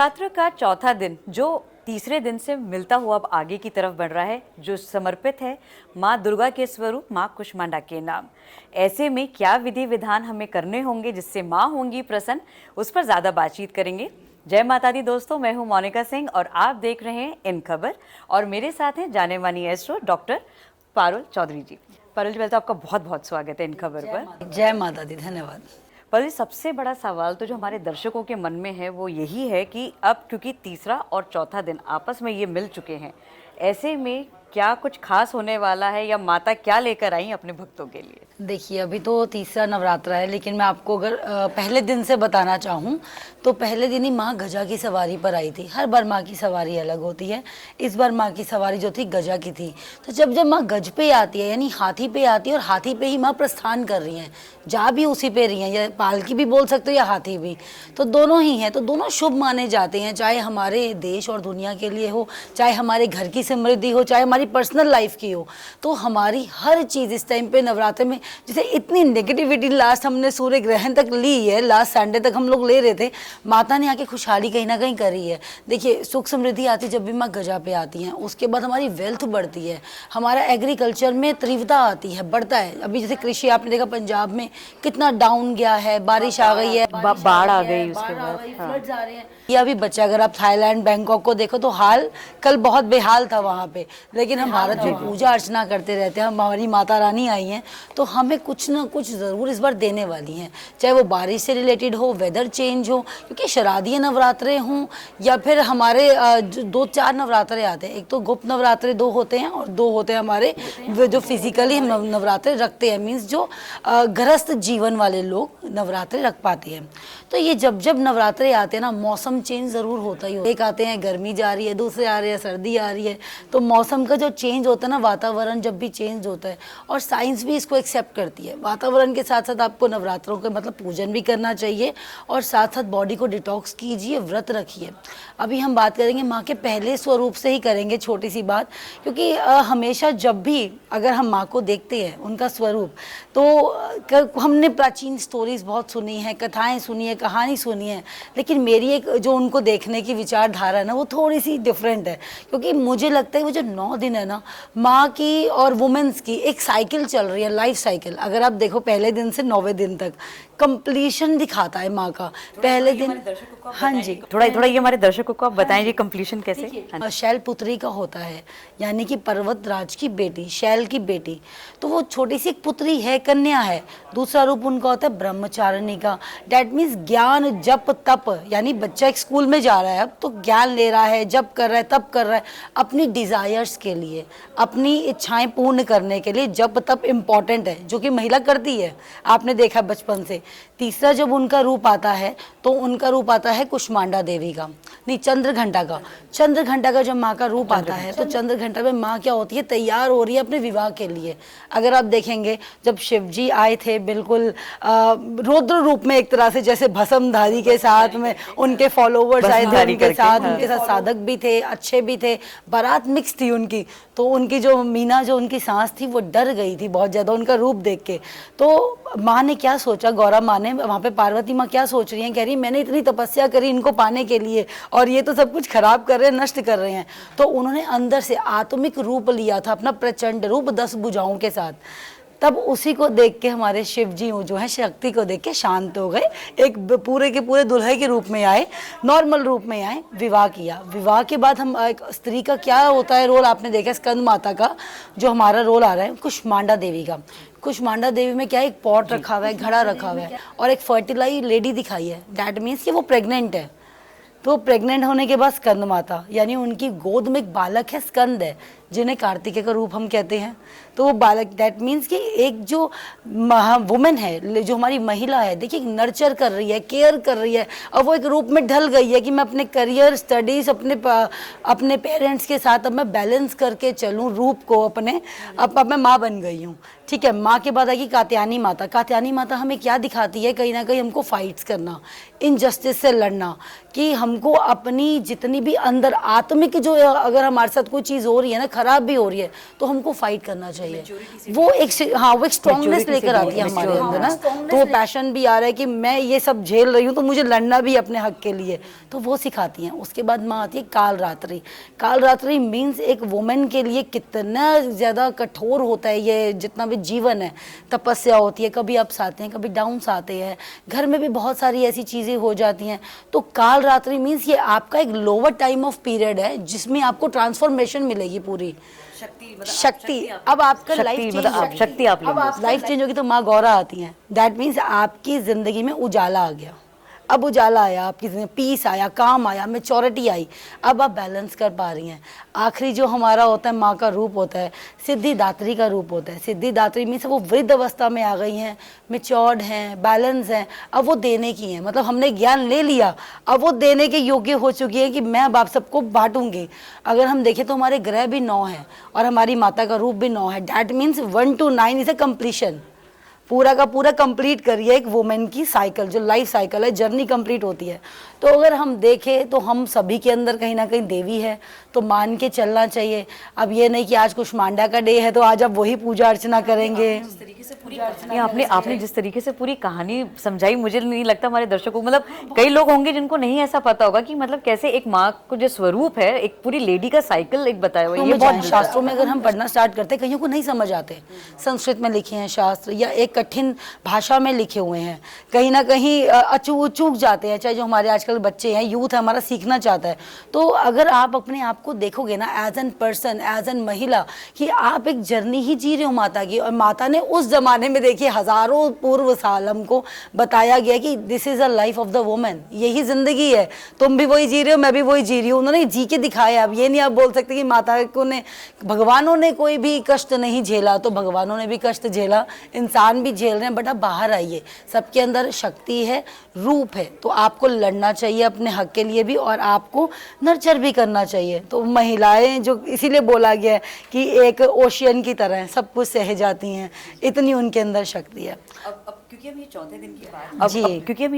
नवरात्र का चौथा दिन जो तीसरे दिन से मिलता हुआ अब आगे की तरफ बढ़ रहा है, जो समर्पित है माँ दुर्गा के स्वरूप माँ कुष्मांडा के नाम। ऐसे में क्या विधि विधान हमें करने होंगे जिससे माँ होंगी प्रसन्न, उस पर ज़्यादा बातचीत करेंगे। जय माता दी दोस्तों, मैं हूँ मोनिका सिंह और आप देख रहे हैं इन खबर और मेरे साथ हैं जाने मानी एस्ट्रो डॉक्टर पारुल चौधरी जी। पारुल जी, पहले तो आपका बहुत बहुत स्वागत है इन खबर पर। जय माता दी, धन्यवाद। पर सबसे बड़ा सवाल तो जो हमारे दर्शकों के मन में है वो यही है कि अब क्योंकि तीसरा और चौथा दिन आपस में ये मिल चुके हैं, ऐसे में क्या कुछ खास होने वाला है या माता क्या लेकर आई अपने भक्तों के लिए? देखिए, अभी तो तीसरा नवरात्र है, लेकिन मैं आपको अगर पहले दिन से बताना चाहूँ तो पहले दिन ही माँ गजा की सवारी पर आई थी। हर बार माँ की सवारी अलग होती है। इस बार माँ की सवारी जो थी गजा की थी। तो जब माँ गज पे आती है यानी हाथी पे आती है और हाथी पे ही माँ प्रस्थान कर रही हैं, जा भी उसी पे रही हैं, या पालकी भी बोल सकते हो या हाथी भी, तो दोनों ही हैं। तो दोनों शुभ माने जाते हैं, चाहे हमारे देश और दुनिया के लिए हो, चाहे हमारे घर की समृद्धि हो, चाहे हमारी पर्सनल लाइफ की हो। तो हमारी हर चीज़ इस टाइम पे नवरात्र में, जैसे इतनी नेगेटिविटी लास्ट हमने सूर्य ग्रहण तक ली है, लास्ट संडे तक हम लोग ले रहे थे, माता ने आके खुशहाली कहीं ना कहीं करी है। देखिए, सुख समृद्धि आती जब भी माँ गजा पे आती हैं, उसके बाद हमारी वेल्थ बढ़ती है, हमारा एग्रीकल्चर में तीव्रता आती है, बढ़ता है। अभी जैसे कृषि आपने देखा पंजाब में कितना डाउन गया है, बारिश आ गई है, बाढ़ आ गई, उसके बाद फ्लड्स आ रहे हैं। ये अभी बच्चा, अगर आप थाईलैंड बैंकॉक को देखो तो हाल कल बहुत बेहाल था वहाँ पे, लेकिन हम भारत में पूजा अर्चना करते रहते हैं, हमारी माता रानी आई हैं तो हमें कुछ ना कुछ ज़रूर इस बार देने वाली हैं, चाहे वो बारिश से रिलेटेड हो, वेदर चेंज हो, क्योंकि शारदीय नवरात्रे हों या फिर हमारे दो चार नवरात्रे आते हैं। एक तो गुप्त नवरात्रे 2 होते हैं और 2 होते हैं हमारे जो फिजिकली हम नवरात्रे रखते हैं, मीन्स जो गृहस्थ जीवन वाले लोग नवरात्रे रख पाते हैं। तो ये जब जब नवरात्रे आते हैं ना, मौसम चेंज ज़रूर होता ही होता है। एक आते हैं गर्मी जा रही है, दूसरे आ रहे हैं सर्दी आ रही है, तो मौसम का जो चेंज होता है ना, वातावरण जब भी चेंज होता है, और साइंस भी इसको एक्सेप्ट करती है। वातावरण के साथ साथ आपको नवरात्रों के मतलब पूजन भी करना चाहिए और साथ साथ बॉडी को डिटॉक्स कीजिए, व्रत रखिए। अभी हम बात करेंगे माँ के पहले स्वरूप से ही करेंगे, छोटी सी बात, क्योंकि हमेशा जब भी अगर हम माँ को देखते हैं उनका स्वरूप, तो हमने प्राचीन स्टोरीज बहुत सुनी है, कथाएं सुनी है, कहानी सुनी है, लेकिन मेरी एक जो उनको देखने की विचारधारा है ना, वो थोड़ी सी डिफरेंट है। क्योंकि मुझे लगता है वो जो 9 दिन है ना, माँ की और वुमेन्स की एक साइकिल चल रही है, लाइफ साइकिल। अगर आप देखो पहले दिन से 9वें दिन तक कंप्लीशन दिखाता है माँ का। पहले दिन, हाँ जी, थोड़ा ये हमारे दर्शकों को आप बताएं, कंप्लीशन कैसे? शैलपुत्री का होता है, यानी कि पर्वतराज की बेटी, शैल की बेटी, तो वो छोटी सी एक पुत्री है, कन्या है। दूसरा रूप उनका होता है ब्रह्मचारिणी का, डेट मीन्स ज्ञान जप तप, यानी बच्चा एक स्कूल में जा रहा है अब तो ज्ञान ले रहा है, जप कर रहा है, तप कर रहा है, अपनी डिजायर्स के लिए, अपनी इच्छाएं पूर्ण करने के लिए जप तप इम्पॉर्टेंट है, जो कि महिला करती है, आपने देखा बचपन से। तीसरा जब उनका रूप आता है तो उनका रूप आता है कुष्मांडा देवी का, नहीं चंद्रघंटा का। चंद्रघंटा का जब माँ का रूप आता है तो चंद्रघंटा में माँ क्या होती है, तैयार हो रही है अपने विवाह के लिए। अगर आप देखेंगे जब शिव जी आए थे बिल्कुल रौद्र रूप में, एक तरह से जैसे भस्मधारी के साथ में उनके फॉलोवर्स आए थे, उनके साथ साधक भी थे, अच्छे भी थे, बारात मिक्स थी उनकी। तो उनकी जो मीना, जो उनकी सांस थी, वो डर गई थी बहुत ज़्यादा उनका रूप देख के। तो माँ ने क्या सोचा, गौरा माँ ने, वहाँ पे पार्वती माँ क्या सोच रही हैं, कह रही मैंने इतनी तपस्या करी इनको पाने के लिए और ये तो सब कुछ खराब कर रहे हैं, नष्ट कर रहे हैं। तो उन्होंने अंदर से आत्मिक रूप लिया था, अपना प्रचंड रूप 10 भुजाओं के साथ। तब उसी को देख के हमारे शिव जी जो है, शक्ति को देख के शांत हो गए, एक पूरे के पूरे दुल्हे के रूप में आए, नॉर्मल रूप में आए, विवाह किया। विवाह के बाद हम एक स्त्री का क्या होता है रोल, आपने देखा स्कंद माता का जो हमारा रोल आ रहा है, कुष्मांडा देवी का। कुष्मांडा देवी में क्या है, एक पॉट रखा हुआ है, घड़ा रखा हुआ है और एक फर्टिलाइज लेडी दिखाई है, दैट मीन्स कि वो प्रेग्नेंट है। तो प्रेग्नेंट होने के बाद स्कंद माता, यानी उनकी गोद में एक बालक है, स्कंद है, जिन्हें कार्तिकेय का रूप हम कहते हैं। तो वो बालक, दैट मीन्स कि एक जो वुमेन है, जो हमारी महिला है, देखिए नर्चर कर रही है, केयर कर रही है, और वो एक रूप में ढल गई है कि मैं अपने करियर, स्टडीज, अपने पेरेंट्स के साथ अब मैं बैलेंस करके चलूँ रूप को अपने, अब मैं माँ बन गई हूँ। ठीक है, माँ के बाद आएगी कात्यायनी माता। कात्यायनी माता हमें क्या दिखाती है, कहीं ना कहीं हमको फाइट्स करना, इनजस्टिस से लड़ना, कि हमको अपनी जितनी भी अंदर आत्मिक जो अगर हमारे साथ कोई चीज़ हो रही है ना खराब भी हो रही है तो हमको फाइट करना चाहिए। वो एक वो एक स्ट्रांगनेस लेकर आती है हमारे अंदर ना, तो वो पैशन भी आ रहा है कि मैं ये सब झेल रही हूँ तो मुझे लड़ना भी अपने हक के लिए, तो वो सिखाती हैं। उसके बाद माँ आती है कालरात्रि। कालरात्रि मीन्स एक वुमेन के लिए कितना ज़्यादा कठोर होता है ये जितना भी जीवन है, तपस्या होती है, कभी अप्स आते हैं कभी डाउन्स आते हैं, घर में भी बहुत सारी ऐसी चीज़ें हो जाती हैं। तो कालरात्रि मीन्स ये आपका एक लोअर टाइम ऑफ पीरियड है जिसमें आपको ट्रांसफॉर्मेशन मिलेगी पूरी शक्ति। अब आपका लाइफ चेंज, शक्ति आप अब आप लाइफ चेंज होगी तो माँ गौरा आती हैं। दैट मीन्स आपकी ज़िंदगी में उजाला आ गया, अब उजाला आया, आपकी जिंदगी पीस आया, काम आया, मैच्योरिटी आई, अब आप बैलेंस कर पा रही हैं। आखिरी जो हमारा होता है माँ का रूप होता है, सिद्धिदात्री का रूप होता है। सिद्धिदात्री मीन्स वो वृद्ध अवस्था में आ गई हैं, मैच्योर्ड हैं, बैलेंस हैं, अब वो देने की हैं, मतलब हमने ज्ञान ले लिया, अब वो देने के योग्य हो चुकी है कि मैं अब आप सबको बांटूंगी। अगर हम देखें तो हमारे ग्रह भी 9 हैं और हमारी माता का रूप भी 9 है। That means 1 to 9 is a completion, पूरा का पूरा कंप्लीट करिए एक वुमेन की साइकिल, जो लाइफ साइकिल है, जर्नी कंप्लीट होती है। तो अगर हम देखें तो हम सभी के अंदर कहीं ना कहीं देवी है, तो मान के चलना चाहिए। अब ये नहीं कि आज कुष्मांडा का डे है तो आज आप वही पूजा अर्चना करेंगे। आपने जिस तरीके से पूरी कहानी समझाई, मुझे नहीं लगता हमारे दर्शकों को, मतलब कई लोग होंगे जिनको नहीं ऐसा पता होगा कि मतलब कैसे एक माँ को जो स्वरूप है, एक पूरी लेडी का साइकिल एक बताया हुआ है। ये बहुत शास्त्रों में अगर हम पढ़ना स्टार्ट करते हैं, कईयों को नहीं समझ आते, संस्कृत में लिखे हैं शास्त्र या एक कठिन भाषा में लिखे हुए हैं, कहीं ना कहीं चूक जाते हैं, चाहे जो हमारे आजकल बच्चे हैं, यूथ है हमारा, सीखना चाहता है। तो अगर आप अपने आप को देखोगे ना as an person, as an महिला, कि आप एक जर्नी ही जी रहे हो माता की, और माता ने उस जमाने में देखिए हजारों पूर्व साल हमको बताया गया कि this is a life of the women, यही जिंदगी है, तुम भी वही जी रहे हो, मैं भी वही जी रही हूँ। उन्होंने जी के दिखाया। अब ये नहीं आप बोल सकते कि माता को ने, भगवानों ने कोई भी कष्ट नहीं झेला, तो भगवानों ने भी कष्ट झेला, इंसान भी झेल रहे हैं, बट आप बाहर आइए, सबके अंदर शक्ति है, रूप है, तो आपको लड़ना चाहिए अपने हक के लिए भी, और आपको नर्चर भी करना चाहिए। तो महिलाएं जो इसीलिए बोला गया है कि एक ओशियन की तरह है, सब कुछ सह जाती हैं, इतनी उनके अंदर शक्ति है। अब क्योंकि हम ये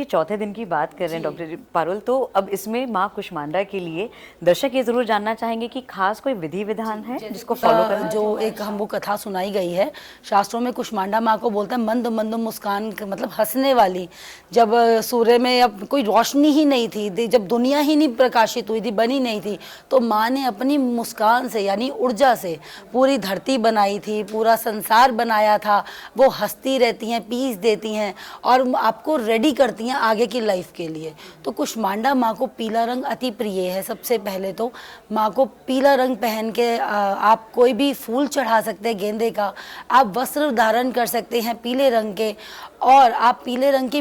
चौथे दिन की बात कर रहे हैं डॉक्टर पारुल, तो अब इसमें माँ कुष्मांडा के लिए दर्शक ये जरूर जानना चाहेंगे कि खास कोई विधि विधान है जिसको फॉलो करना, जो एक हमको कथा सुनाई गई है शास्त्रों में, कुष्मांडा माँ को बोलते हैं मंद मंद मुस्कान, मतलब हंसने वाली। जब सूर्य में अब कोई रोशनी ही नहीं थी, जब दुनिया ही नहीं प्रकाशित हुई थी, बनी नहीं थी, तो माँ ने अपनी मुस्कान से यानी ऊर्जा से पूरी धरती बनाई थी, पूरा संसार बनाया था। वो हंसती रहती हैं, पीस देती हैं और आपको रेडी करती हैं आगे की लाइफ के लिए। तो कुष्मांडा माँ को पीला रंग अति प्रिय है। सबसे पहले तो माँ को पीला रंग पहन के आप कोई भी फूल चढ़ा सकते हैं, गेंदे का, आप वस्त्र धारण कर सकते हैं पीले रंग के, और आप पीले रंग की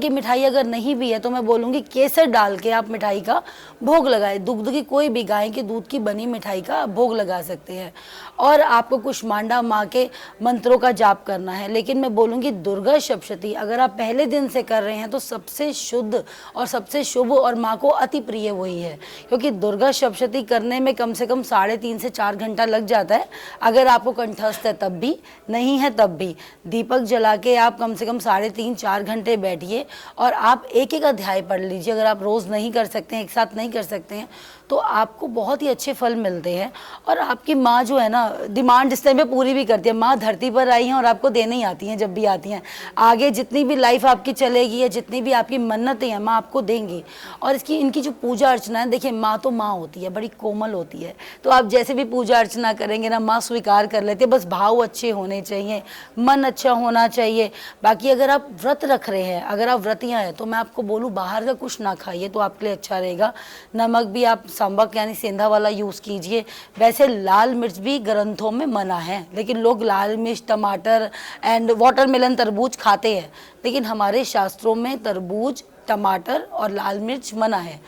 मिठाई अगर नहीं भी है तो मैं बोलूँगी केसर डाल के आप मिठाई का भोग लगाएं। दुग्ध की कोई भी, गाय के दूध की बनी मिठाई का भोग लगा सकते हैं। और आपको कुष्मांडा माँ के मंत्रों का जाप करना है। लेकिन मैं बोलूँगी दुर्गा सप्तशती अगर आप पहले दिन से कर रहे हैं तो सबसे शुद्ध और सबसे शुभ और माँ को अति प्रिय वही है, क्योंकि दुर्गा सप्तशती करने में कम से कम 3.5 से 4 घंटा लग जाता है। अगर आपको कंठस्थ है तब भी, नहीं है तब भी, दीपक जला के आप कम से कम 3.5-4 घंटे बैठिए और आप एक एक अध्याय पढ़ लीजिए। अगर आप रोज़ नहीं कर सकते हैं, एक साथ नहीं कर सकते हैं, तो आपको बहुत ही अच्छे फल मिलते हैं। और आपकी माँ जो है ना, डिमांड इस टाइम पे पूरी भी करती है। माँ धरती पर आई हैं और आपको देने ही आती हैं जब भी आती हैं। आगे जितनी भी लाइफ आपकी चलेगी या जितनी भी आपकी मन्नतें हैं, माँ आपको देंगी। और इनकी जो पूजा अर्चना है, देखिए माँ तो माँ होती है, बड़ी कोमल होती है, तो आप जैसे भी पूजा अर्चना करेंगे ना, माँ स्वीकार कर लेती है। बस भाव अच्छे होने चाहिए, मन अच्छा होना चाहिए। बाकी अगर आप व्रत रख रहे हैं, अगर आप व्रतियाँ हैं, तो मैं आपको बोलूँ बाहर का कुछ ना खाइए तो आपके लिए अच्छा रहेगा। नमक भी आप संबक यानी सेंधा वाला यूज़ कीजिए। वैसे लाल मिर्च भी ग्रंथों में मना है, लेकिन लोग लाल मिर्च, टमाटर एंड वाटरमेलन, तरबूज खाते हैं, लेकिन हमारे शास्त्रों में तरबूज, टमाटर और लाल मिर्च मना है।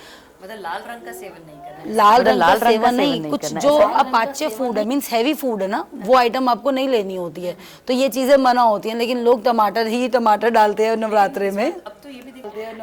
मतलब लाल रंग का सेवन नहीं करना, लाल रंग का सेवन नहीं, कुछ जो अपाच्य फूड है, मीन्स हैवी फूड है ना, वो आइटम आपको नहीं लेनी होती है, तो ये चीज़ें मना होती हैं। लेकिन लोग टमाटर डालते हैं नवरात्रे में। अब तो ये भी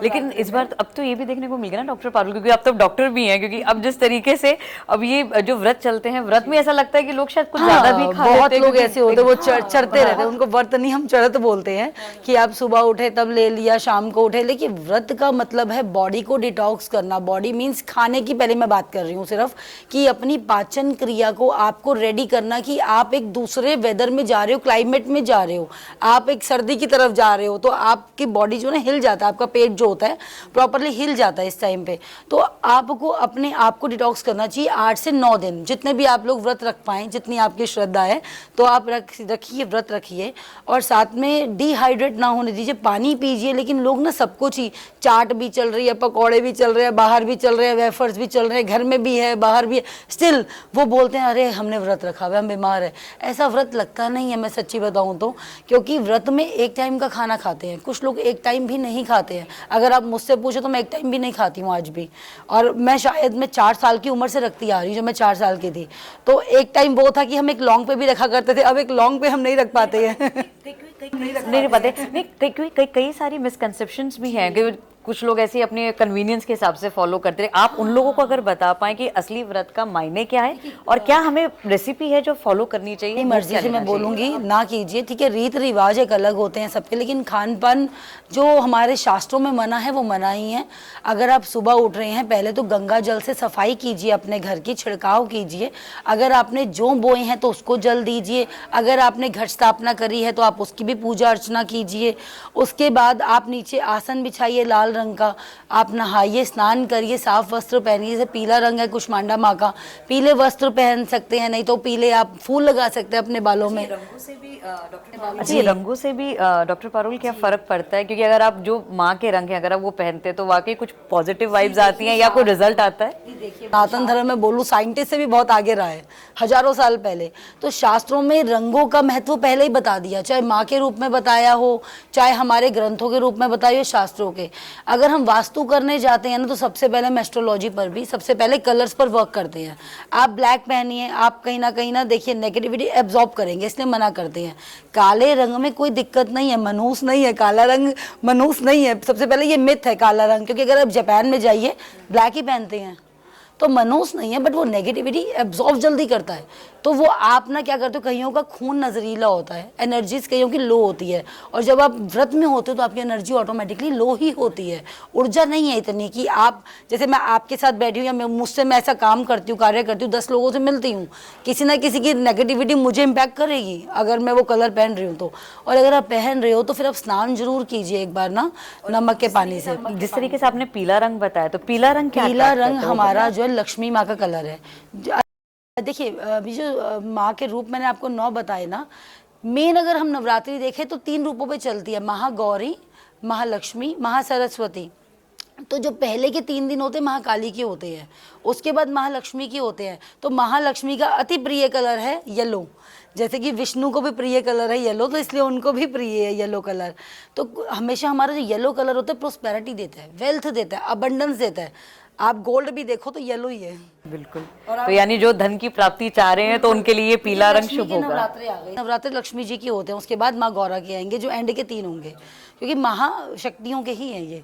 लेकिन इस बार अब तो ये भी देखने को मिल गया ना डॉक्टर पारुल, क्योंकि आप तो डॉक्टर भी हैं, क्योंकि अब जिस तरीके से अब ये जो व्रत चलते हैं, व्रत में ऐसा लगता है कि लोग शायद कुछ ज्यादा भी खा बहुत लेते हैं, लोग क्योंकि ऐसे होते हैं, वो चढ़ते रहते हैं, उनको व्रत नहीं, हम चढ़त बोलते हैं कि आप सुबह उठे तब ले लिया, शाम को उठे। लेकिन व्रत का मतलब है बॉडी को डिटॉक्स करना। बॉडी मीन्स खाने की पहले मैं बात कर रही हूँ सिर्फ, कि अपनी पाचन क्रिया को आपको रेडी करना, कि आप एक दूसरे वेदर में जा रहे हो, क्लाइमेट में जा रहे हो, आप एक सर्दी की तरफ जा रहे हो, तो आपकी बॉडी जो ना हिल जाता है, आपका पेट जो होता है प्रॉपरली हिल जाता है इस टाइम पे। तो आपको अपने आप को डिटॉक्स करना चाहिए 8 से 9 दिन, जितने भी आप लोग व्रत रख पाएं, जितनी आपकी श्रद्धा है, तो आप रखिए, व्रत रखिए। और साथ में डिहाइड्रेट ना होने दीजिए, पानी पीजिए। लेकिन लोग ना सब कुछ ही, चाट भी चल रही है, पकौड़े भी चल रहे हैं, बाहर भी चल रहे हैं, वेफर्स भी चल रहे हैं, घर में भी है, बाहर भी है, स्टिल वो बोलते हैं अरे हमने व्रत रखा हुआ है, हम बीमार है। ऐसा व्रत लगता नहीं है, मैं सच्ची बताऊं तो, क्योंकि व्रत में एक टाइम का खाना खाते हैं, कुछ लोग एक टाइम भी नहीं खाते हैं। अगर आप मुझसे पूछो तो मैं एक टाइम भी नहीं खाती हूँ आज भी, और मैं शायद मैं 4 साल की उम्र से रखती आ रही हूँ। जब मैं 4 साल की थी तो एक टाइम वो था कि हम एक लॉन्ग पे भी रखा करते थे, अब एक लॉन्ग पे हम नहीं रख पाते हैं। नहीं पाते नहीं, कई सारी मिसकंसेप्शंस भी हैं कि कुछ लोग ऐसे अपने कन्वीनियंस के हिसाब से फॉलो करते हैं। आप उन लोगों को अगर बता पाएं कि असली व्रत का मायने क्या है, और क्या हमें रेसिपी है जो फॉलो करनी चाहिए, मर्जी से मैं बोलूंगी ना कीजिए, ठीक है। रीत रिवाज एक अलग होते हैं सबके, लेकिन खान पान जो हमारे शास्त्रों में मना है वो मना ही है। अगर आप सुबह उठ रहे हैं, पहले तो गंगा जल से सफाई कीजिए, अपने घर की छिड़काव कीजिए। अगर आपने जौ बोए हैं तो उसको जल दीजिए। अगर आपने घट स्थापना करी है तो आप उसकी भी पूजा अर्चना कीजिए। उसके बाद आप नीचे आसन बिछाइए लाल रंग का, आप नहाइए, स्नान करिए, साफ वस्त्र पहनिए। जैसे पीला रंग है कुष्मांडा माँ का, पीले वस्त्र पहन सकते हैं, नहीं तो पीले आप फूल लगा सकते हैं अपने बालों में। रंगों से भी रंगों से भी डॉक्टर पारुल क्या फर्क पड़ता है? क्योंकि अगर आप जो माँ के रंग हैं अगर आप वो पहनते हैं तो वाकई कुछ पॉजिटिव वाइब्स आती हैं या कोई रिजल्ट आता है? सनातन धर्म में बोलूँ, साइंटिस्ट से भी बहुत आगे रहा है, हजारों साल पहले। तो शास्त्रों में रंगों का महत्व पहले ही बता दिया, चाहे माँ के रूप में बताया हो, चाहे हमारे ग्रंथों के रूप में बताया हो, शास्त्रों के। अगर हम वास्तु करने जाते हैं ना, तो सबसे पहले हम एस्ट्रोलॉजी पर भी सबसे पहले कलर्स पर वर्क करते हैं। आप ब्लैक पहनिए, आप कहीं ना देखिए नेगेटिविटी एब्जॉर्ब करेंगे, इसलिए मना करते हैं। काले रंग में कोई दिक्कत नहीं है, मनहूस नहीं है, काला रंग मनहूस नहीं है। सबसे पहले ये मिथ है काला रंग, क्योंकि अगर आप जापान में जाइए ब्लैक ही पहनते हैं, तो मनहूस नहीं है, बट वो नेगेटिविटी एब्जॉर्ब जल्दी करता है। तो वो आप ना क्या करते हो, कईयों का खून नजरीला होता है, एनर्जीज कईयों की लो होती है, और जब आप व्रत में होते हो तो आपकी एनर्जी ऑटोमेटिकली लो ही होती है। ऊर्जा नहीं है इतनी कि आप, जैसे मैं आपके साथ बैठी हूँ या मुझसे मैं ऐसा काम करती हूँ, कार्य करती हूँ, 10 लोगों से मिलती हूँ, किसी ना किसी की नेगेटिविटी मुझे इम्पैक्ट करेगी अगर मैं वो कलर पहन रही हूँ तो। और अगर आप पहन रहे हो तो फिर आप स्नान जरूर कीजिए एक बार ना, नमक के पानी से। जिस तरीके से आपने पीला रंग बताया, तो पीला रंग क्या? पीला रंग हमारा जो है लक्ष्मी माँ का कलर है। देखिए अभी जो माँ के रूप मैंने आपको 9 बताए ना, मेन अगर हम नवरात्रि देखें तो 3 रूपों पे चलती है, महागौरी, महालक्ष्मी, महासरस्वती। तो जो पहले के 3 दिन होते हैं महाकाली के होते हैं, उसके बाद महालक्ष्मी के होते हैं। तो महालक्ष्मी का अति प्रिय कलर है येलो, जैसे कि विष्णु को भी प्रिय कलर है येलो, तो इसलिए उनको भी प्रिय है येलो कलर। तो हमेशा हमारा जो येलो कलर होता है प्रोस्पेरिटी देता है, वेल्थ देता है, अबंडेंस देता है। आप गोल्ड भी देखो तो येलो ही है। बिल्कुल। तो यानी जो धन की प्राप्ति चाह रहे हैं तो उनके लिए पीला रंग शुभ होगा। नवरात्रे आ गए, नवरात्रे लक्ष्मी जी के होते हैं, उसके बाद माँ गौरा के आएंगे, जो एंड के 3 होंगे, क्योंकि महाशक्तियों के ही हैं ये।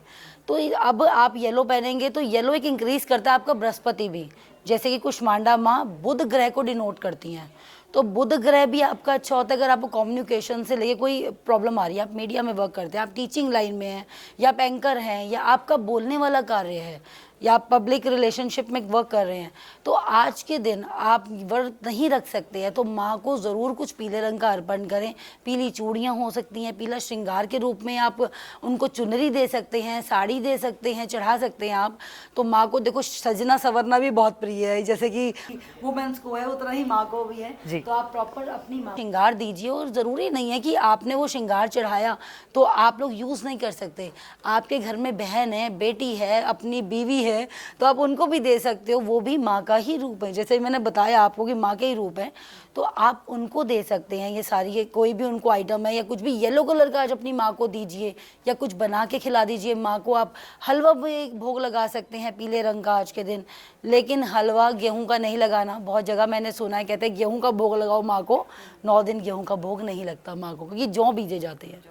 तो अब आप येलो पहनेंगे तो येलो एक इंक्रीज करता है आपका बृहस्पति भी, जैसे कि कुष्मांडा माँ बुध ग्रह को डिनोट करती हैं, तो बुध ग्रह भी आपका अच्छा होता है। अगर आपको कम्युनिकेशन से लेके कोई प्रॉब्लम आ रही है, आप मीडिया में वर्क करते हैं, आप टीचिंग लाइन में हैं, या आप एंकर हैं, या आपका बोलने वाला कार्य है, या आप पब्लिक रिलेशनशिप में वर्क कर रहे हैं, तो आज के दिन आप व्रत नहीं रख सकते हैं तो माँ को ज़रूर कुछ पीले रंग का अर्पण करें। पीली चूड़ियाँ हो सकती हैं, पीला श्रृंगार के रूप में आप उनको चुनरी दे सकते हैं, साड़ी दे सकते हैं, चढ़ा सकते हैं आप। तो माँ को देखो सजना संवरना भी बहुत प्रिय है, जैसे कि वुमेन्स को है उतना ही माँ को भी है। तो आप प्रॉपर अपनी माँ श्रृंगार दीजिए, और ज़रूरी नहीं है कि आपने वो श्रृंगार चढ़ाया तो आप लोग यूज़ नहीं कर सकते। आपके घर में बहन है, बेटी है, अपनी बीवी है, तो आप उनको भी दे सकते हो, वो भी माँ का ही रूप है। जैसे मैंने बताया आपको कि माँ के ही रूप है, तो आप उनको दे सकते हैं। ये सारी कोई भी उनको आइटम है या कुछ भी येलो कलर का आज अपनी माँ को दीजिए, या कुछ बना के खिला दीजिए माँ को। आप हलवा भी एक भोग लगा सकते हैं पीले रंग का आज के दिन, लेकिन हलवा गेहूं का नहीं लगाना। बहुत जगह मैंने सुना है, कहते हैं गेहूं का भोग लगाओ माँ को, 9 दिन गेहूं का भोग नहीं लगता माँ को, क्योंकि जौ बीजे जाते हैं।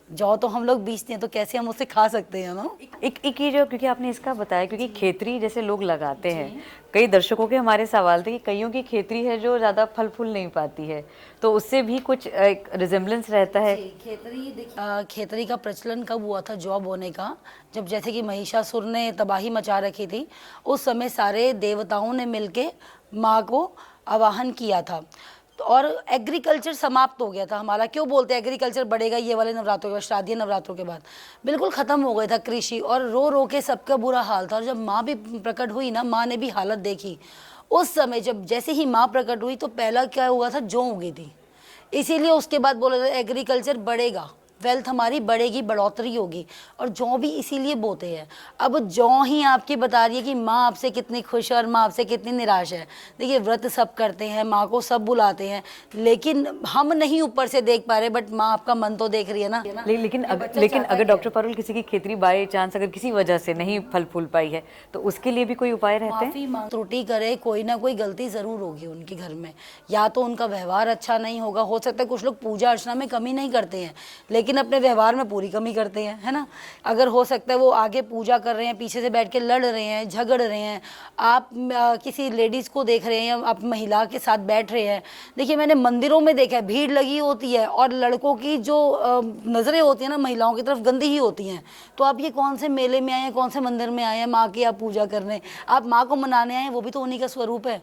जौ तो हम लोग बीजते हैं, तो कैसे हम उसे खा सकते हैं ना। एक ये जो, क्योंकि आपने इसका बताया, क्योंकि खेतरी जैसे लोग लगाते हैं, कई दर्शकों के हमारे सवाल थे कि कईयों की खेतरी है जो ज़्यादा फल फूल नहीं पाती है, तो उससे भी कुछ एक रिजेम्बलेंस रहता है। खेतरी का प्रचलन कब हुआ था जौ बोने का? जब जैसे कि महिषासुर ने तबाही मचा रखी थी, उस समय सारे देवताओं ने मिलके माँ को आवाहन किया था, तो और एग्रीकल्चर समाप्त हो गया था हमारा। क्यों बोलते हैं एग्रीकल्चर बढ़ेगा ये वाले नवरात्रों के बाद, शारदीय नवरात्रों के बाद बिल्कुल ख़त्म हो गया था कृषि, और रो रो के सबका बुरा हाल था। और जब माँ भी प्रकट हुई ना, माँ ने भी हालत देखी उस समय। जब जैसे ही माँ प्रकट हुई तो पहला क्या हुआ था, जौ उगी थी। इसीलिए उसके बाद बोला था एग्रीकल्चर बढ़ेगा, वेल्थ हमारी बढ़ेगी, बढ़ोतरी होगी। और जौ भी इसीलिए बोते हैं। अब जौ ही आपकी बता रही है कि माँ आपसे कितनी खुश है और माँ आपसे कितनी निराश है। देखिए व्रत सब करते हैं, माँ को सब बुलाते हैं, लेकिन हम नहीं ऊपर से देख पा रहे, बट माँ आपका मन तो देख रही है ना। लेकिन अगर डॉक्टर पारुल किसी की खेतरी बाय चांस अगर किसी वजह से नहीं फल फूल पाई है, तो उसके लिए भी कोई उपाय रहते हैं? माफी मांग, त्रुटि करे, कोई ना कोई गलती जरूर होगी उनके घर में। या तो उनका व्यवहार अच्छा नहीं होगा, हो सकता है कुछ लोग पूजा अर्चना में कमी नहीं करते हैं लेकिन अपने व्यवहार में पूरी कमी करते हैं, है ना। अगर हो सकता है वो आगे पूजा कर रहे हैं, पीछे से बैठ के लड़ रहे हैं, झगड़ रहे हैं, आप किसी लेडीज़ को देख रहे हैं या आप महिला के साथ बैठ रहे हैं। देखिए मैंने मंदिरों में देखा है, भीड़ लगी होती है और लड़कों की जो नज़रें होती हैं ना महिलाओं की तरफ गंदी ही होती हैं। तो आप ये कौन से मेले में आए हैं, कौन से मंदिर में आए हैं माँ की आप पूजा करने? आप माँ को मनाने आए हैं, वो भी तो उन्हीं का स्वरूप है।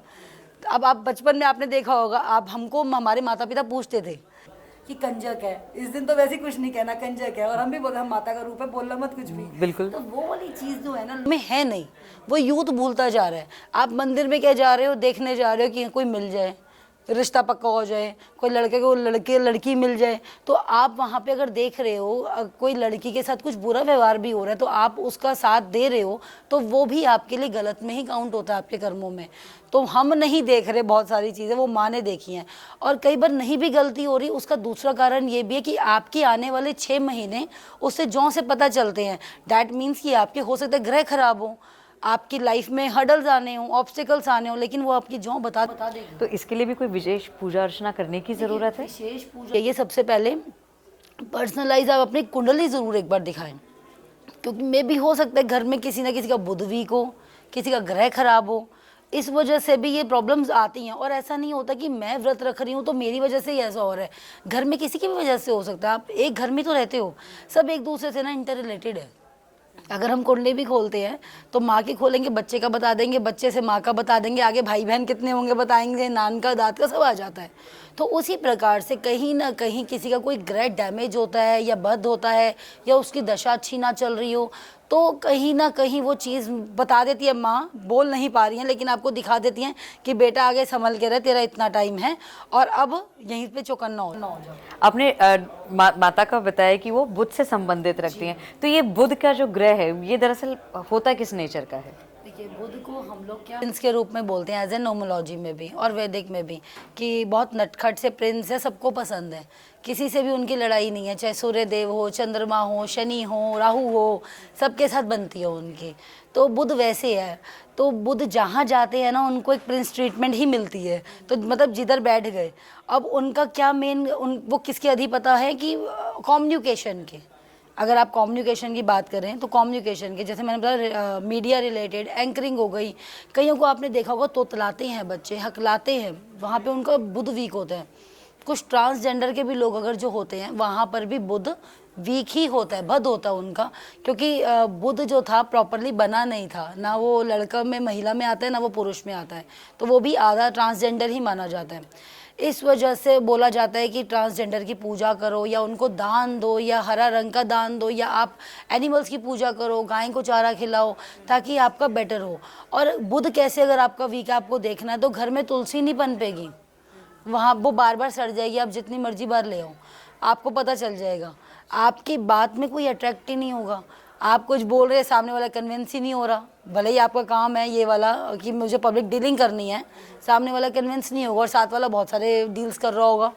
अब आप बचपन में आपने देखा होगा, आप हमको हमारे माता पिता पूछते थे कि कंजक है, इस दिन तो वैसे कुछ नहीं कहना, कंजक है, और हम भी बोलते हम माता का रूप है, बोलना मत कुछ भी। बिल्कुल। तो वो वाली चीज़ जो है ना में है नहीं, वो यूथ भूलता जा रहा है। आप मंदिर में क्या जा रहे हो, देखने जा रहे हो कि कोई मिल जाए, रिश्ता पक्का हो जाए, कोई लड़के को लड़की मिल जाए। तो आप वहाँ पे अगर देख रहे हो कोई लड़की के साथ कुछ बुरा व्यवहार भी हो रहा है, तो आप उसका साथ दे रहे हो, तो वो भी आपके लिए गलत में ही काउंट होता है आपके कर्मों में। तो हम नहीं देख रहे बहुत सारी चीज़ें, वो माँ ने देखी हैं। और कई बार नहीं भी गलती हो रही, उसका दूसरा कारण ये भी है कि आपके आने वाले 6 महीने उससे जौ से पता चलते हैं। डैट मीन्स कि आपके हो सकता है ग्रह खराब हो, आपकी लाइफ में हर्डल्स आने हो, ऑब्स्टिकल्स आने हो, लेकिन वो आपकी जौ बता देगी। तो इसके लिए भी कोई विशेष पूजा अर्चना करने की ज़रूरत है? विशेष पूजा ये सबसे पहले पर्सनलाइज आप अपनी कुंडली ज़रूर एक बार दिखाएं, क्योंकि मे भी हो सकता है घर में किसी ना किसी का बुध वीक हो, किसी का ग्रह खराब हो, इस वजह से भी ये प्रॉब्लम्स आती हैं। और ऐसा नहीं होता कि मैं व्रत रख रही हूँ तो मेरी वजह से ही ऐसा हो रहा है, घर में किसी की भी वजह से हो सकता है। आप एक घर में तो रहते हो, सब एक दूसरे से ना इंटर रिलेटेड है। अगर हम कुंडली भी खोलते हैं तो माँ की खोलेंगे, बच्चे का बता देंगे, बच्चे से माँ का बता देंगे, आगे भाई बहन कितने होंगे बताएंगे, नान का दाद का सब आ जाता है। तो उसी प्रकार से कहीं ना कहीं किसी का कोई ग्रह डैमेज होता है या बद होता है या उसकी दशा अच्छी ना चल रही हो, तो कहीं ना कहीं वो चीज़ बता देती है माँ, बोल नहीं पा रही हैं लेकिन आपको दिखा देती हैं कि बेटा आगे संभल के रहे, तेरा इतना टाइम है और अब यहीं पे चौकन्ना हो जाओ। आपने माता का बताया कि वो बुध से संबंधित रखती हैं, तो ये बुध का जो ग्रह है ये दरअसल होता किस नेचर का है? देखिए बुध को हम लोग क्या प्रिंस के रूप में बोलते हैं, एज ए नोमोलॉजी में भी और वैदिक में भी, कि बहुत नटखट से प्रिंस है, सबको पसंद है, किसी से भी उनकी लड़ाई नहीं है, चाहे सूर्य देव हो, चंद्रमा हो, शनि हो, राहु हो, सबके साथ बनती है उनकी। तो बुध वैसे है, तो बुध जहाँ जाते हैं ना उनको एक प्रिंस ट्रीटमेंट ही मिलती है। तो मतलब जिधर बैठ गए, अब उनका क्या मेन वो किसके अधिपता है कि कम्युनिकेशन के। अगर आप कम्युनिकेशन की बात करें तो कम्युनिकेशन के, जैसे मैंने बताया मीडिया रिलेटेड, एंकरिंग हो गई, कईयों को आपने देखा होगा तोतलाते हैं बच्चे, हकलाते हैं, वहाँ पे उनका बुध वीक होता है। कुछ ट्रांसजेंडर के भी लोग अगर जो होते हैं वहाँ पर भी बुध वीक ही होता है, बद होता है उनका, क्योंकि बुध जो था प्रॉपरली बना नहीं था, ना वो लड़का में महिला में आता है ना वो पुरुष में आता है, तो वो भी आधा ट्रांसजेंडर ही माना जाता है। इस वजह से बोला जाता है कि ट्रांसजेंडर की पूजा करो या उनको दान दो या हरा रंग का दान दो या आप एनिमल्स की पूजा करो, गाय को चारा खिलाओ ताकि आपका बेटर हो। और बुध कैसे अगर आपका वीक है, आपको देखना है तो घर में तुलसी नहीं पनपेगी, वहाँ वो बार बार सड़ जाएगी, आप जितनी मर्जी बार ले आओ आपको पता चल जाएगा। आपकी बात में कोई अट्रैक्ट ही नहीं होगा, आप कुछ बोल रहे हैं सामने वाला कन्विंस ही नहीं हो रहा, भले ही आपका काम है ये वाला कि मुझे पब्लिक डीलिंग करनी है, सामने वाला कन्विंस नहीं होगा और साथ वाला बहुत सारे डील्स कर रहा होगा।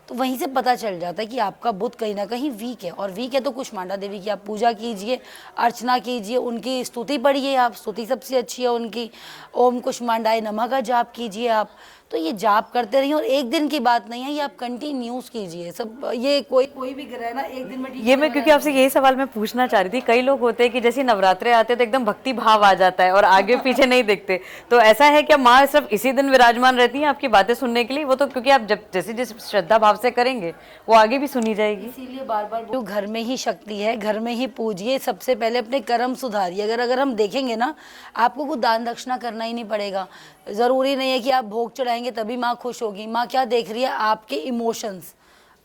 तो वहीं से पता चल जाता है कि आपका बुध कहीं ना कहीं वीक है। और वीक है तो कुष्मांडा देवी की आप पूजा कीजिए, अर्चना कीजिए, उनकी स्तुति पढ़िए, आप स्तुति सबसे अच्छी है उनकी, ओम कुष्मांडाय नमः का जाप कीजिए आप, तो ये जाप करते रहिए, और एक दिन की बात नहीं है, ये आप कंटिन्यूस कीजिए सब। ये कोई भी ग्रह ना एक दिन में ठीक ये मैं क्योंकि आपसे यही सवाल मैं पूछना चाह रही थी, कई लोग होते हैं कि जैसे नवरात्रे आते हैं तो एकदम भक्ति भाव आ जाता है और आगे पीछे नहीं देखते, तो ऐसा है क्या माँ सिर्फ इसी दिन विराजमान रहती हैं आपकी बातें सुनने के लिए? वो तो क्योंकि आप जब जैसे जैसे श्रद्धा भाव से करेंगे वो आगे भी सुनी जाएगी। इसीलिए बार बार जो घर में ही शक्ति है, घर में ही पूजिए, सबसे पहले अपने कर्म सुधारिए। अगर हम देखेंगे ना, आपको कुछ दान दक्षिणा करना ही नहीं पड़ेगा। ज़रूरी नहीं है कि आप भोग चढ़ाएंगे तभी माँ खुश होगी। माँ क्या देख रही है? आपके इमोशंस,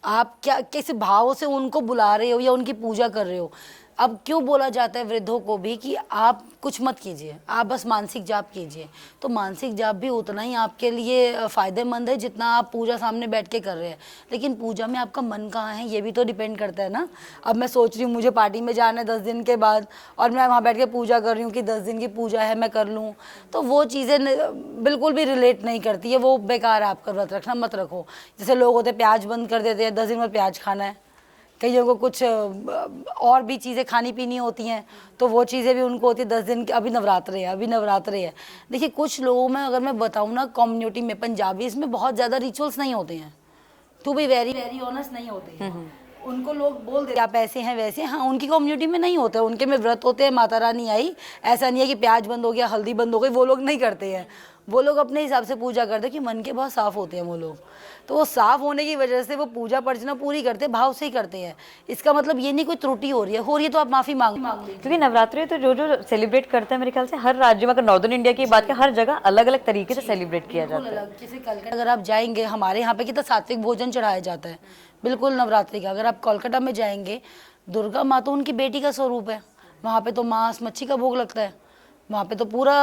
आप क्या किस भाव से उनको बुला रहे हो या उनकी पूजा कर रहे हो। अब क्यों बोला जाता है वृद्धों को भी कि आप कुछ मत कीजिए, आप बस मानसिक जाप कीजिए। तो मानसिक जाप भी उतना ही आपके लिए फ़ायदेमंद है जितना आप पूजा सामने बैठ के कर रहे हैं। लेकिन पूजा में आपका मन कहाँ है, ये भी तो डिपेंड करता है ना। अब मैं सोच रही हूँ मुझे पार्टी में जाना है 10 दिन के बाद, और मैं वहाँ बैठ के पूजा कर रही हूँ कि 10 दिन की पूजा है, मैं कर लूँ, तो वो चीज़ें बिल्कुल भी रिलेट नहीं करती है। वो बेकार है, आपका व्रत रखना मत रखो। जैसे लोग होते हैं प्याज बंद कर देते हैं, 10 दिन में प्याज खाना है। कईयों को कुछ और भी चीज़ें खानी पीनी होती हैं, तो वो चीज़ें भी उनको होती है 10 दिन की। अभी नवरात्रे है। देखिए कुछ लोगों में अगर मैं बताऊँ ना, कम्युनिटी में पंजाबी इसमें बहुत ज़्यादा रिचुअल्स नहीं होते हैं, to be very very honest नहीं होते हैं। उनको लोग बोल देते आप ऐसे हैं वैसे, हाँ उनकी कम्युनिटी में नहीं होते, उनके में व्रत होते हैं, माता रानी आई, ऐसा नहीं है कि प्याज बंद हो गया, हल्दी बंद हो गई, वो लोग नहीं करते हैं। वो लोग अपने हिसाब से पूजा करते हैं कि मन के बहुत साफ़ होते हैं वो लोग, तो वो साफ़ होने की वजह से वो पूजा अर्चना पूरी करते हैं, भाव से ही करते हैं। इसका मतलब ये नहीं कोई त्रुटि हो रही है तो आप माफ़ी मांग लीजिए। क्योंकि नवरात्रि तो जो सेलिब्रेट करते हैं मेरे ख्याल से हर राज्य में, अगर नॉर्दर्न इंडिया की बात करें, हर जगह अलग अलग तरीके से सेलिब्रेट किया जाता है। जैसे कलकत्ता अगर आप जाएंगे, हमारे यहाँ पे कितना सात्विक भोजन चढ़ाया जाता है बिल्कुल नवरात्रि का। अगर आप कोलकाता में जाएंगे, दुर्गा माँ तो उनकी बेटी का स्वरूप है, वहाँ पे तो मांस मच्छी का भोग लगता है, वहाँ पे तो पूरा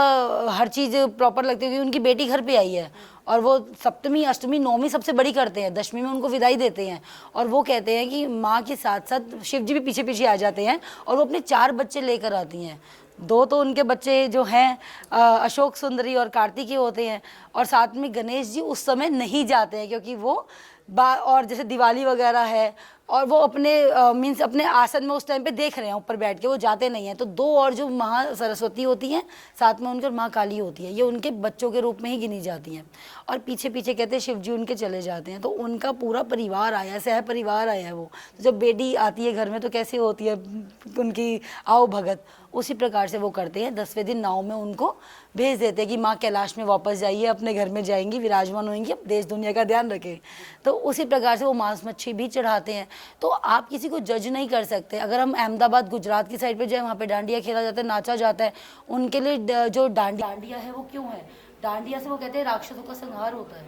हर चीज़ प्रॉपर लगती है, क्योंकि उनकी बेटी घर पे आई है। और वो सप्तमी अष्टमी नवमी सबसे बड़ी करते हैं, दशमी में उनको विदाई देते हैं। और वो कहते हैं कि माँ के साथ साथ शिव जी भी पीछे पीछे आ जाते हैं, और वो अपने 4 बच्चे लेकर आती हैं। 2 तो उनके बच्चे जो हैं अशोक सुंदरी और कार्तिकी होते हैं, और साथ में गणेश जी उस समय नहीं जाते हैं, क्योंकि वो और जैसे दिवाली वगैरह है, और वो अपने मीन्स अपने आसन में उस टाइम पे देख रहे हैं ऊपर बैठ के, वो जाते नहीं हैं। तो 2 और जो महा सरस्वती होती हैं, साथ में उनके माँ काली होती है, ये उनके बच्चों के रूप में ही गिनी जाती हैं। और पीछे पीछे कहते हैं शिव जी उनके चले जाते हैं। तो उनका पूरा परिवार आया है, सह परिवार आया है वो। तो जब बेटी आती है घर में तो कैसे होती है उनकी आओ भगत, उसी प्रकार से वो करते हैं। 10वें दिन नाव में उनको भेज देते हैं कि माँ कैलाश में वापस जाइए, अपने घर में जाएंगी, विराजमान होंगी, अब देश दुनिया का ध्यान रखें। तो उसी प्रकार से वो मांस मच्छी भी चढ़ाते हैं। तो आप किसी को जज नहीं कर सकते। अगर हम अहमदाबाद गुजरात की साइड पे जाए, वहाँ पे डांडिया खेला जाता है, नाचा जाता है। उनके लिए जो डांडिया है वो क्यों है, डांडिया से वो कहते हैं राक्षसों का संहार होता है,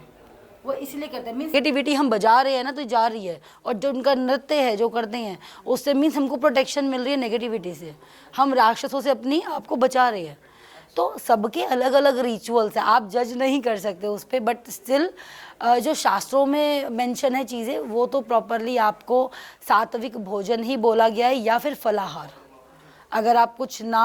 वो इसलिए करते हैं। मीन्स नेगेटिविटी हम बजा रहे हैं ना, तो जा रही है, और जो उनका नृत्य है जो करते हैं उससे मीन्स हमको प्रोटेक्शन मिल रही है नेगेटिविटी से, हम राक्षसों से अपनी आपको बचा रहे हैं। तो सबके अलग अलग रिचुअल्स हैं, आप जज नहीं कर सकते उस पर। बट स्टिल जो शास्त्रों में मेंशन है चीज़ें, वो तो प्रॉपरली आपको सात्विक भोजन ही बोला गया है, या फिर फलाहार। अगर आप कुछ ना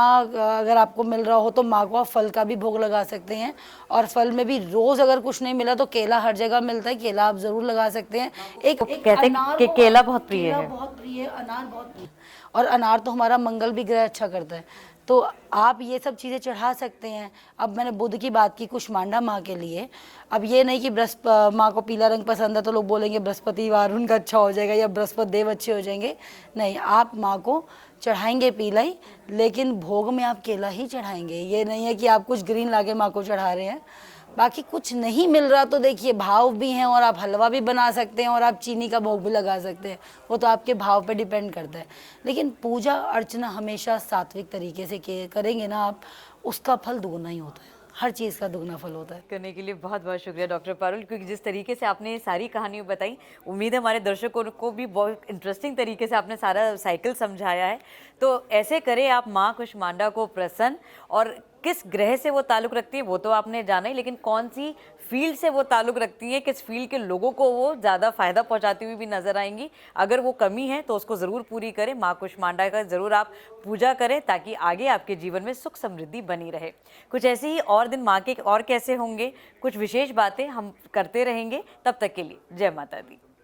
अगर आपको मिल रहा हो तो माँ को आप फल का भी भोग लगा सकते हैं। और फल में भी रोज़ अगर कुछ नहीं मिला तो केला हर जगह मिलता है, केला आप ज़रूर लगा सकते हैं। एक कहते हैं कि केला बहुत प्रिय है, बहुत प्रिय है, अनार बहुत प्रिय, और अनार तो हमारा मंगल भी ग्रह अच्छा करता है। तो आप ये सब चीज़ें चढ़ा सकते हैं। अब मैंने बुध की बात की कुष्मांडा माँ के लिए। अब ये नहीं कि बृहस्पति माँ को पीला रंग पसंद है तो लोग बोलेंगे बृहस्पतिवार उनका अच्छा हो जाएगा या बृहस्पति देव अच्छे हो जाएंगे। नहीं, आप माँ को चढ़ाएंगे पीला ही, लेकिन भोग में आप केला ही चढ़ाएंगे। ये नहीं है कि आप कुछ ग्रीन लाके माँ को चढ़ा रहे हैं। बाकी कुछ नहीं मिल रहा तो देखिए भाव भी हैं, और आप हलवा भी बना सकते हैं, और आप चीनी का भोग भी लगा सकते हैं। वो तो आपके भाव पे डिपेंड करता है। लेकिन पूजा अर्चना हमेशा सात्विक तरीके से करेंगे ना आप, उसका फल दुगना ही होता है, हर चीज़ का दुगना फल होता है। करने के लिए बहुत बहुत शुक्रिया डॉक्टर पारुल, क्योंकि जिस तरीके से आपने सारी कहानी बताई, उम्मीद है हमारे दर्शकों को भी बहुत इंटरेस्टिंग तरीके से आपने सारा साइकिल समझाया है। तो ऐसे करें आप माँ कुष्मांडा को प्रसन्न, और किस ग्रह से वो ताल्लुक़ रखती है वो तो आपने जाना ही, लेकिन कौन सी फील्ड से वो ताल्लुक़ रखती है, किस फील्ड के लोगों को वो ज़्यादा फ़ायदा पहुंचाती हुई भी नज़र आएंगी। अगर वो कमी है तो उसको ज़रूर पूरी करें, माँ कुष्मांडा का ज़रूर आप पूजा करें, ताकि आगे आपके जीवन में सुख समृद्धि बनी रहे। कुछ ऐसे ही और दिन माँ के और कैसे होंगे, कुछ विशेष बातें हम करते रहेंगे। तब तक के लिए जय माता दी।